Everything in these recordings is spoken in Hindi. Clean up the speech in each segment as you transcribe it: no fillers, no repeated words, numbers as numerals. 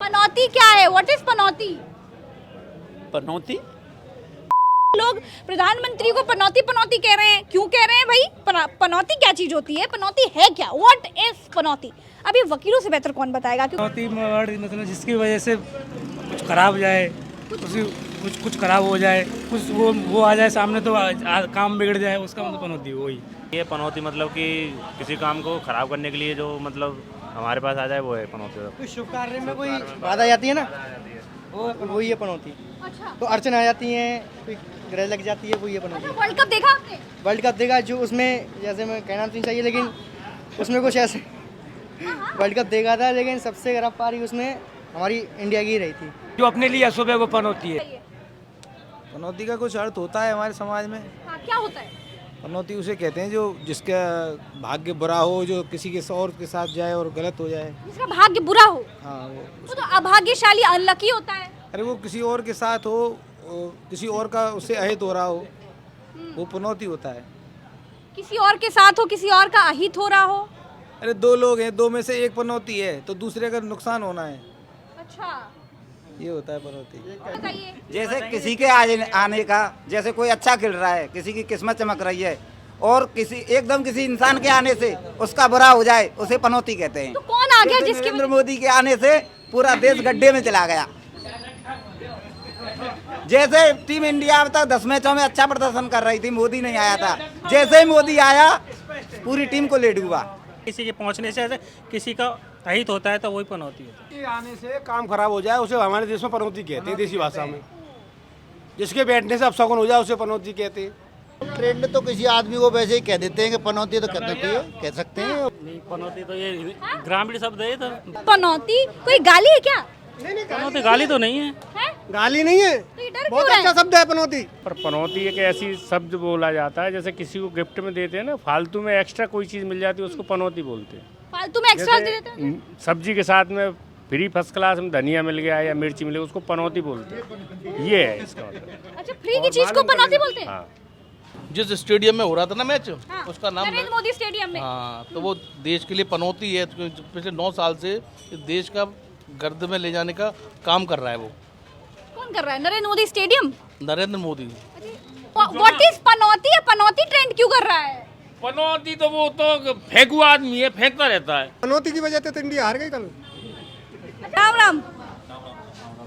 पनौती क्या है? व्हाट इज पनौती? पनौती लोग प्रधानमंत्री को पनौती पनौती कह रहे हैं, क्यों कह रहे हैं भाई? पनौती क्या चीज होती है? पनौती है क्या? व्हाट इज पनौती? अभी वकीलों से बेहतर कौन बताएगा? पनौती वर्ड मतलब जिसकी वजह से कुछ खराब हो जाए, कुछ खराब हो जाए, कुछ वो आ जाए सामने तो काम बिगड़ जाए, उसका मतलब पनौती वही। ये पनौती मतलब कि किसी काम को खराब करने के लिए जो मतलब हमारे पास आ जाए वो है पनौती। कोई शुभ कार्य में कोई बाधा आती है ना, वो ये पनौती। अच्छा, तो अड़चन आ जाती है, कोई ग्रह लग जाती है, वो ये पनौती। वर्ल्ड कप देखा आपने? वर्ल्ड कप देखा, जो उसमें जैसे मैं कहना तो नहीं चाहिए, लेकिन उसमें कुछ ऐसे वर्ल्ड कप देखा था, लेकिन सबसे खराब पारी उसमें हमारी इंडिया की ही रही थी। जो अपने लिए अशुभ है वो पनौती है। पनौती का कुछ अर्थ होता है हमारे समाज में। हाँ, क्या होता है? पनौती उसे कहते हैं जो जिसका भाग्य बुरा हो, जो किसी के और के साथ जाए और गलत हो जाए। जिसका भाग्य बुरा हो, हाँ वो तो अभाग्यशाली, अनलकी होता है। अरे वो किसी और के साथ हो, किसी और का उससे अहित हो रहा हो, वो पनौती होता है। किसी और के साथ हो, किसी और का अहित हो रहा हो। अरे दो लोग हैं, दो में से एक पनौती है तो दूसरे का नुकसान होना है, अच्छा, ये होता है पनौती। बताइए। जैसे किसी के आने का, जैसे कोई अच्छा खेल रहा है, किसी की किस्मत चमक रही है, और किसी इंसान के आने से उसका बुरा हो जाए, उसे पनौती कहते हैं। तो कौन आ गया जैसे जिसकी नरेंद्र मोदी के आने से पूरा देश गड्ढे में चला गया। जैसे टीम इंडिया अब तक 10 मैचों में अच्छा प्रदर्शन कर रही थी, मोदी नहीं आया था, जैसे ही मोदी आया पूरी टीम को ले डूबा। किसी के पहुंचने से किसी का अहित होता है तो वही पनौती होता है। के आने से काम खराब हो जाए उसे हमारे देश में पनौती कहते हैं, देसी भाषा में। जिसके बैठने से अपशगुन हो जाए उसे पनौती कहते हैं। ट्रेंड तो किसी आदमी को वैसे ही कह देते हैं कि पनौती, तो कह सकते हैं। नहीं, पनौती तो ये ग्रामीण शब्द है। तो पनौती कोई गाली है क्या? पनौती गाली तो नहीं है। गाली नहीं है, तो ये डर बहुत क्यों अच्छा है? शब्द है पनौती। पर पनौती एक ऐसी शब्द बोला जाता है जैसे किसी को गिफ्ट में देते हैं ना, फालतू में एक्स्ट्रा कोई चीज़ मिल जाती है उसको पनौती बोलते हैं। फालतू में एक्स्ट्रा दे देते हैं। सब्जी के साथ में फ्री फर्स्ट क्लास में धनिया मिल गया या मिर्ची मिल गई, उसको पनौती बोलते हैं। ये है इसका मतलब। अच्छा, फ्री की चीज को पनौती बोलते हैं? हाँ, जिस स्टेडियम में हो रहा था ना मैच, हाँ, उसका नाम नरेंद्र मोदी स्टेडियम में। हाँ, तो वो देश के लिए पनौती है। तो पिछले 9 साल से इस देश का गर्द में ले जाने का काम कर रहा है वो। कौन कर रहा है? Narendra Modi stadium? Narendra Modi. What is पनौती? है पनौती ट्रेंड क्यों कर रहा है? पनौती तो वो तो फेंकू आदमी है, फेंकता रहता है। पनौती की वजह से तो इंडिया हार गई कल। राम राम,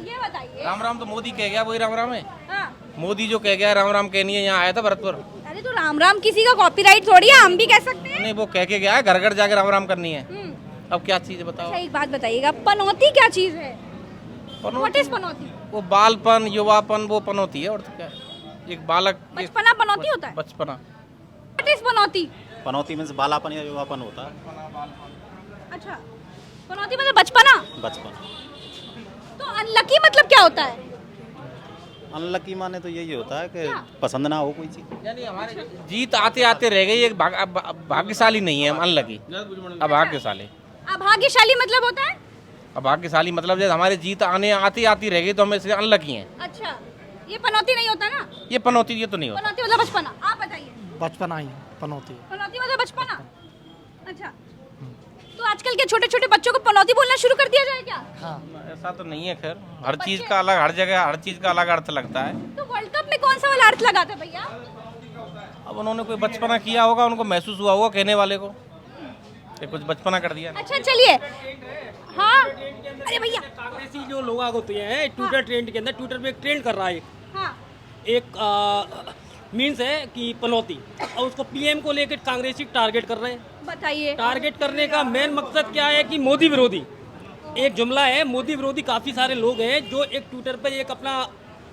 ये बताइए। राम राम तो मोदी कह गया, वही राम राम है। हाँ। मोदी जो कह गया राम राम कहनी है, यहाँ आया था भरतपुर। अरे तो राम राम किसी का कॉपीराइट थोड़ी है, हम भी कह सकते हैं। नहीं, वो कह के गया है, घर घर जाके राम राम करनी है। अब क्या चीज है बताओ। अच्छा, एक बात बताइएगा, पनौती क्या चीज है? व्हाट इज पनौती? वो बालपन, युवापन, वो पनौती है। और तो क्या है, एक बालक, बचपना पनौती होता है? बचपना। What is Panauti? Panauti means बालापन या युवापन होता है। अच्छा, पनौती मतलब बचपना। बचपन। तो अनलकी मतलब क्या होता है? अनलकी माने तो यही होता है कि पसंद ना हो कोई चीज। यानी हमारे जीत आते आते रह गई, एक भाग्यशाली नहीं है हम, अनलकी, अभाग्यशाली। अभाग्यशाली मतलब होता है? अभाग्यशाली मतलब जैसे हमारे जीत आती आती रह गई तो हम इसलिए अनलकी हैं। अच्छा, ये पनौती नहीं होता ना? ये पनौती, ये तो नहीं होता। पनौती मतलब बचपना। आप बताइए। बचपना ही पनौती। पनौती मतलब बचपना। अच्छा, तो आजकल के छोटे छोटे बच्चों को पनौती बोलना शुरू कर दिया जाए क्या? ऐसा तो नहीं है। खैर, हर चीज का अलग, हर जगह हर चीज का अलग अर्थ लगता है। तो वर्ल्ड कप में कौन सा वाला अर्थ लगा था भैया? अब उन्होंने कोई बचपना किया होगा, उनको महसूस हुआ होगा कहने वाले को कि कुछ बचपना कर दिया। अच्छा, चलिए। हाँ, अरे भैया। कांग्रेसी जो लोग होते हैं ट्विटर ट्रेंड के अंदर, ट्विटर पे एक ट्रेंड कर रहा है। हाँ, एक मीन्स है कि पनौती, और उसको पीएम को लेकर कांग्रेसी टारगेट कर रहे हैं। बताइए। टारगेट करने का मेन मकसद क्या है कि मोदी विरोधी एक जुमला है। मोदी विरोधी काफ़ी सारे लोग हैं जो एक ट्विटर पे एक अपना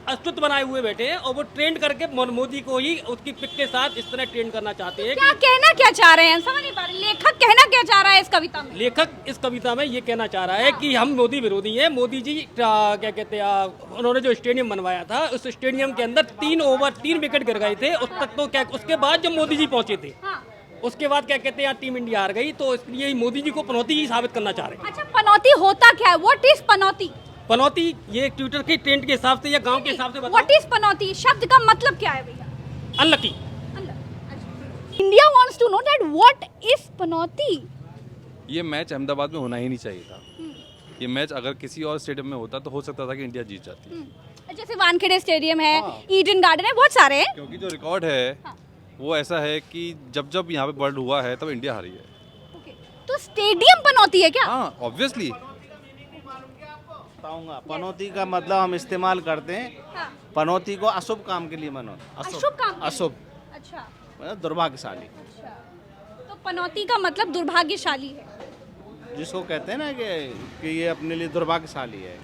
अस्तित्व बनाए हुए बैठे हैं और वो ट्रेंड करके मोदी को ही उसकी पिक के साथ इस तरह ट्रेंड करना चाहते हैं। क्या कहना क्या चाह रहे हैं, समझ नहीं पा रहे। लेखक कहना क्या चाह रहा है इस कविता में? लेखक इस कविता में ये कहना चाह रहा है कि हम मोदी विरोधी हैं। मोदी जी क्या कहते हैं, उन्होंने जो स्टेडियम बनवाया था उस स्टेडियम के अंदर 3 ओवर 3 विकेट गिर गए थे उस तक। तो क्या उसके बाद जब मोदी जी पहुंचे थे, हाँ। उसके बाद क्या कहते हैं टीम इंडिया हार गई, तो इसलिए मोदी जी को पनौती ही साबित करना चाह रहे हैं। अच्छा, पनौती होता क्या है? व्हाट इज पनौती? पनौती ये ट्विटर के ट्रेंड के हिसाब से या गांव के हिसाब से बताओ। व्हाट इज पनौती? शब्द का मतलब क्या है भैया? Unlucky. India wants to know that what is पनौती। ये मैच अहमदाबाद में होना ही नहीं चाहिए था। ये मैच अगर किसी और स्टेडियम में होता तो हो सकता था कि इंडिया जीत जाती, जैसे वानखेड़े स्टेडियम है, ईडन गार्डन है, बहुत सारे हैं। क्योंकि जो रिकॉर्ड है वो ऐसा है कि जब जब यहाँ पे वर्ल्ड हुआ है तब इंडिया हारी है। तो स्टेडियम पनौती है क्या? हाँ ऑब्वियसली। बताऊंगा, पनौती का मतलब हम इस्तेमाल करते हैं पनौती को अशुभ काम के लिए अशुभ काम? अशुभ, अच्छा, मतलब दुर्भाग्यशाली, अच्छा। तो पनौती का मतलब दुर्भाग्यशाली है, जिसको कहते हैं ना कि ये अपने लिए दुर्भाग्यशाली है।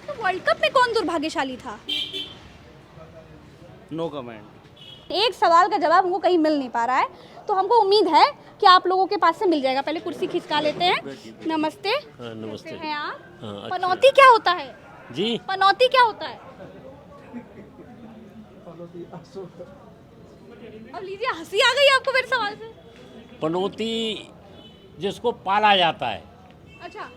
तो वर्ल्ड कप में कौन दुर्भाग्यशाली था? No comment. एक सवाल का जवाब हमको कहीं मिल नहीं पा रहा है, तो हमको उम्मीद है कि आप लोगों के पास से मिल जाएगा। पहले कुर्सी खिसका लेते हैं। नमस्ते। नमस्ते हैं आप? अच्छा। पनौती क्या होता है जी? पनौती क्या होता है? अब लीजिए, हंसी आ गई आपको मेरे सवाल से। पनौती जिसको पाला जाता है। अच्छा,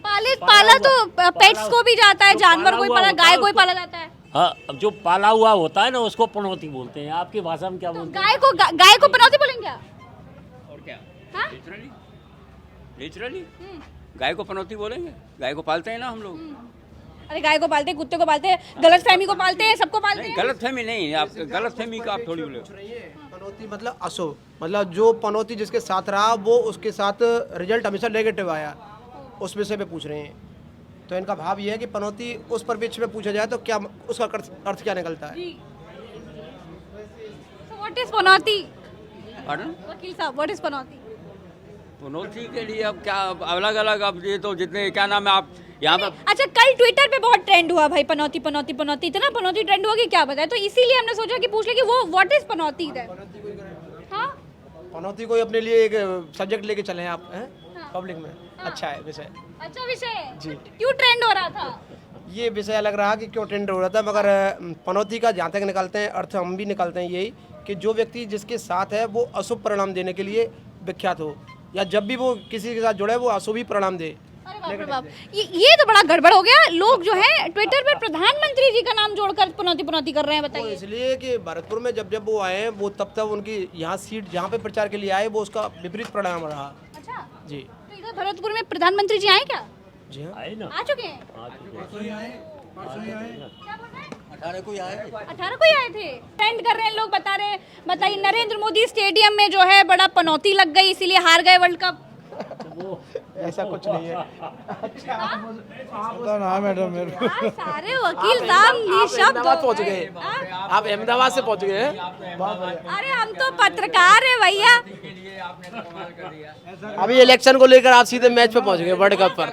पाला तो पेट्स को भी जाता है, जानवर को भी पाला, गाय को भी पाला जाता है। हाँ, अब जो पाला हुआ होता है ना उसको पनौती बोलते हैं। आपकी भाषा में क्या बोलते हैं? गाय को पनौती बोलेंगे क्या? और क्या? हाँ? नेचुरली गाय को पनौती बोलेंगे। गाय को पालते हैं ना हम लोग। अरे गाय को पालते हैं, कुत्ते को पालते हैं, गलत फहमी को पालते हैं, सबको पालते हैं। गलत फहमी नहीं, आप गलत फहमी का आप थोड़ी बोले। पनौती मतलब अशुभ, मतलब जो पनौती जिसके साथ रहा वो उसके साथ रिजल्ट हमेशा नेगेटिव आया, उस विषय पे पूछ रहे हैं। तो इनका भाव ये है कि पनौती उस परिप्रेक्ष्य में पूछा जाए तो क्या उसका अर्थ क्या निकलता है? What is Panauti? Pardon? वकील साहब, व्हाट इज पनौती? पनौती के लिए अब क्या अलग अलग, अब ये तो जितने क्या नाम है आप यहाँ पर। अच्छा, कल ट्विटर पे बहुत ट्रेंड हुआ भाई, पनौती पनौती पनौती, इतना पनौती ट्रेंड हुआ कि क्या बताए, तो इसीलिए हमने सोचा कि पूछ ले कि वो व्हाट इज पनौती है। हाँ, पनौती को अपने लिए एक सब्जेक्ट लेके चले हैं आप पब्लिक में। अच्छा है विषय, अच्छा विषय है जी। क्यों ट्रेंड हो रहा था? ये विषय लग रहा कि क्यों ट्रेंड हो रहा था, मगर पनौती का जहाँ तक निकालते हैं अर्थ हम भी निकालते हैं यही कि जो व्यक्ति जिसके साथ है वो अशुभ परिणाम देने के लिए विख्यात हो, या जब भी वो किसी के साथ जुड़े वो अशुभ ही परिणाम दे। अरे बाप रे बाप, ये तो बड़ा गड़बड़ हो गया। लोग जो है ट्विटर पर प्रधानमंत्री जी का नाम जोड़कर पनौती पनौती कर रहे हैं, बताइए। इसलिए कि भरतपुर में जब वो आए हैं वो तब तक उनकी यहाँ सीट जहाँ पे प्रचार के लिए आए वो उसका विपरीत परिणाम रहा। अच्छा जी, तो इधर भरतपुर में प्रधानमंत्री जी आए क्या? जी हाँ, आए ना, आ चुके हैं। 18 को ही आए 18 को ही आए थे। ट्रेंड कर रहे हैं लोग, बता रहे हैं। बताइए, नरेंद्र मोदी स्टेडियम में जो है बड़ा पनौती लग गई, इसीलिए हार गए वर्ल्ड कप। ऐसा कुछ नहीं है। मैडम सारे वकील साहब निशब्द पहुँच गए, आप अहमदाबाद से पहुँच गए। अरे हम तो पत्रकार है भैया। अभी इलेक्शन को लेकर आप सीधे मैच पे पहुँच गए, वर्ल्ड कप पर।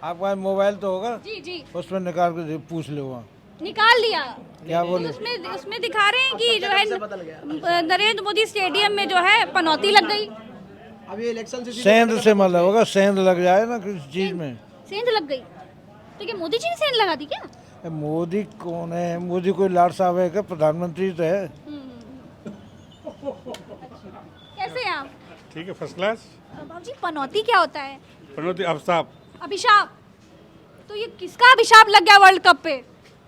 आपका मोबाइल तो होगा, जी जी, उसमें निकाल के पूछ लो। वहाँ निकाल लिया। क्या बोले? उसमें दिखा रहे हैं कि जो है नरेंद्र मोदी स्टेडियम में जो है पनौती लग गई। अभी इलेक्शन सेंध से मतलब होगा, सेंध लग जाए ना किसी चीज में। सेंध लग गई तो क्या मोदी जी ने सेंध लगा दी क्या? मोदी कौन है? मोदी कोई लाड साहब है क्या? प्रधानमंत्री तो है। कैसे हैं आप? ठीक है, फर्स्ट क्लास। बाबूजी, पनौती क्या होता है? पनौती अभिशाप। अभिशाप? तो ये किसका अभिशाप लग गया वर्ल्ड कप पे?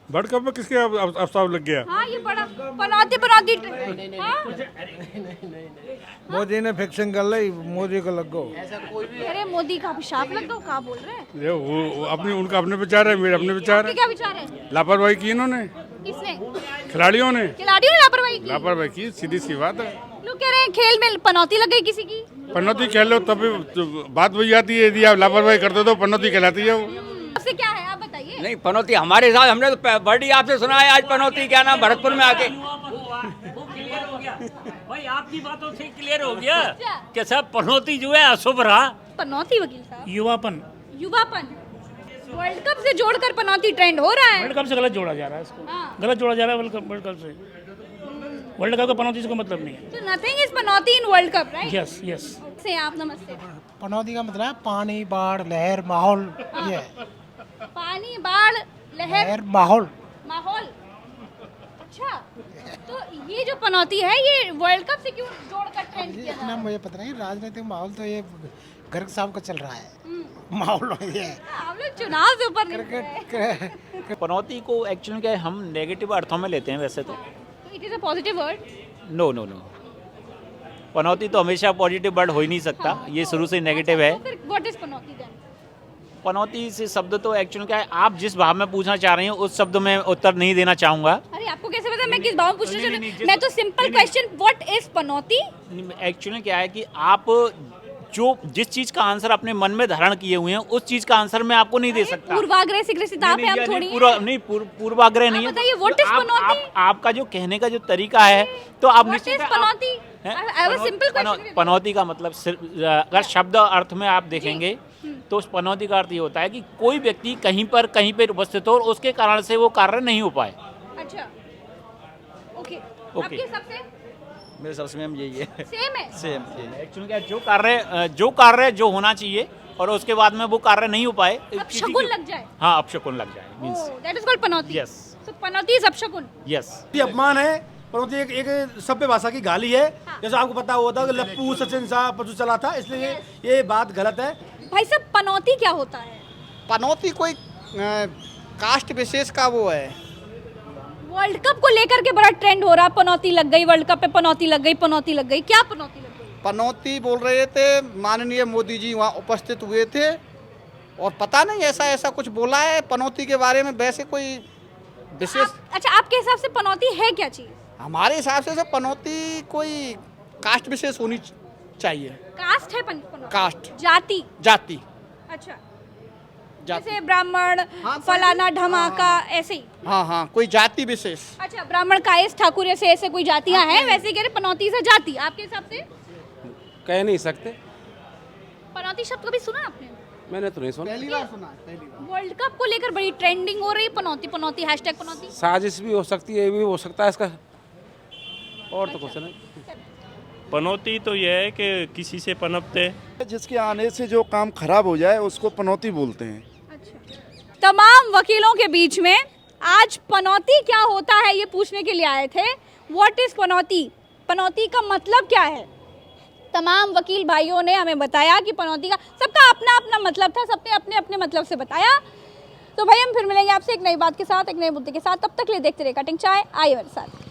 वर्ल्ड कप में किसके अभिशाप लग गया? हाँ, ये बड़ा पनौती पनौती। मोदी ने फिक्सिंग कर ली, मोदी को लग गो। अरे मोदी का अभिशाप लग गया, क्या बोल रहे हैं? ये वो अपने उनका अपने विचार है, मेरे अपने विचार है। क्या विचार है? लापरवाही की इन्होंने, किसने? खिलाड़ियों ने लापरवाही की। लापरवाही की, सीधी सी बात है। लोग कह रहे हैं खेल में पनौती लग गई किसी की। पनौती कह लो तब बात वही आती है, यदि आप लापरवाही करते तो पनौती कहलाती है वो। उससे क्या है, आप बताइए। नहीं, पनौती हमारे साथ, हमने तो बड़ी आपसे सुना है आज पनौती क्या नाम भरतपुर में आके। भाई आपकी बातों से क्लियर हो गया कि सब पनौती जो है अशुभ रहा। पनौती वकील साहब, युवापन वर्ल्ड कप से जोड़कर पनौती ट्रेंड हो रहा है। वर्ल्ड कप से गलत जोड़ा जा रहा है इसको। हाँ। गलत जोड़ा जा रहा है वर्ल्ड कप से। वर्ल्ड कप का पनौती से कोई मतलब नहीं है। तो nothing is Panauti in world cup, right? Yes yes. से आप नमस्ते। पनौती का मतलब पानी, बाढ़, लहर, माहौल। ये पानी, बाढ़, लहर, माहौल। अच्छा, तो ये जो पनौती है ये वर्ल्ड कप से क्यों जोड़कर ट्रेंड किया जा रहा है? मुझे पता नहीं, राजनीतिक माहौल तो ये गर्ग साहब का चल रहा है। माहौल ये है। हम लोग चुनाव से ऊपर निकले। पनौती को एक्चुअली क्या है, हम नेगेटिव अर्थों में लेते हैं वैसे तो। It is a positive word. No no no, पनौती तो हमेशा पॉजिटिव वर्ड हो ही नहीं सकता, ये शुरू से नेगेटिव है। फिर व्हाट इज पनौती देन? पनौती से शब्द तो एक्चुअली क्या है, आप जिस भाव में पूछना चाह रही हैं उस शब्द में उत्तर नहीं देना चाहूँगा। अरे आपको कैसे पता मैं किस भाव में पूछना चाह रही हूँ? नहीं, मैं तो simple question what is Panauti. Actually क्या है कि आप जो जिस चीज का आंसर अपने मन में धारण किए हुए हैं उस चीज का आंसर मैं आपको नहीं दे सकता। पूर्वाग्रह से ग्रसित आप हैं, हम थोड़ी पूर्वाग्रह नहीं है। बताइए व्हाट इज पनौती? आपका जो कहने का जो तरीका है तो आप what is Panauti? I was simple question. पनौती का मतलब अगर शब्द अर्थ में आप देखेंगे तो उस पनौती का अर्थ ये होता है कि कोई व्यक्ति कहीं पर उपस्थित हो और उसके कारण से वो कार्य नहीं हो पाए। अच्छा, ओके। ओके। आपके हिसाब से मेरे हिसाब से मैम यही है। सेम है। सेम। एक्चुअली क्या जो कार्य जो होना चाहिए और उसके बाद में वो कार्य नहीं हो पाए, अपशकुन लग जाए। हाँ, अपशकुन लग जाए means that is called Panauti. Yes. So Panauti is अपशकुन। Yes. ये अपमान है, पनौती एक सभ्य भाषा की गाली है। जैसे आपको पता होता कि लप्पू सचिन सा पशु चला था, इसलिए ये बात गलत है। भाई साहब पनौती क्या होता है? पनौती कोई कास्ट विशेष का वो है। वर्ल्ड कप को लेकर के बड़ा ट्रेंड हो रहा है, पनौती लग गई वर्ल्ड कप पे, पनौती लग गई, पनौती लग गई। क्या पनौती लग गई? पनौती बोल रहे थे, माननीय मोदी जी वहाँ उपस्थित हुए थे और पता नहीं ऐसा कुछ बोला है पनौती के बारे में। वैसे कोई विशेष अच्छा, आपके हिसाब से पनौती है क्या चीज? हमारे हिसाब से पनौती कोई कास्ट विशेष होनी चाहिए। कास्ट है पनौती? कास्ट, जाति। अच्छा, जैसे ब्राह्मण, फलाना ढमाका, ऐसे ही। हाँ, कोई जाति विशेष। अच्छा, ब्राह्मण, कायस्थ, ठाकुर, ऐसे कोई जातियां हैं, वैसे कह रहे पनौती से जाति। आपके हिसाब से? कह नहीं सकते। पनौती शब्द कभी सुना आपने? मैंने तो नहीं सुना। पहली बार सुना। वर्ल्ड कप को लेकर बड़ी ट्रेंडिंग हो रही है, पनौती, हैशटैग पनौती। साजिश भी हो सकती है, ये भी हो सकता है इसका, और तो कुछ नहीं। पनौती तो यह है कि किसी से पनपते, जिसके आने से जो काम खराब हो जाए उसको पनौती बोलते हैं। तमाम वकीलों के बीच में आज पनौती क्या होता है ये पूछने के लिए आए थे। व्हाट इज पनौती? पनौती का मतलब क्या है? तमाम वकील भाइयों ने हमें बताया कि पनौती का सबका अपना अपना मतलब था, सबने अपने अपने मतलब से बताया। तो भाई हम फिर मिलेंगे आपसे एक नई बात के साथ, एक नए मुद्दे के साथ। तब तक ले देखते रहिए कटिंग चाय। आइए मेरे साथ।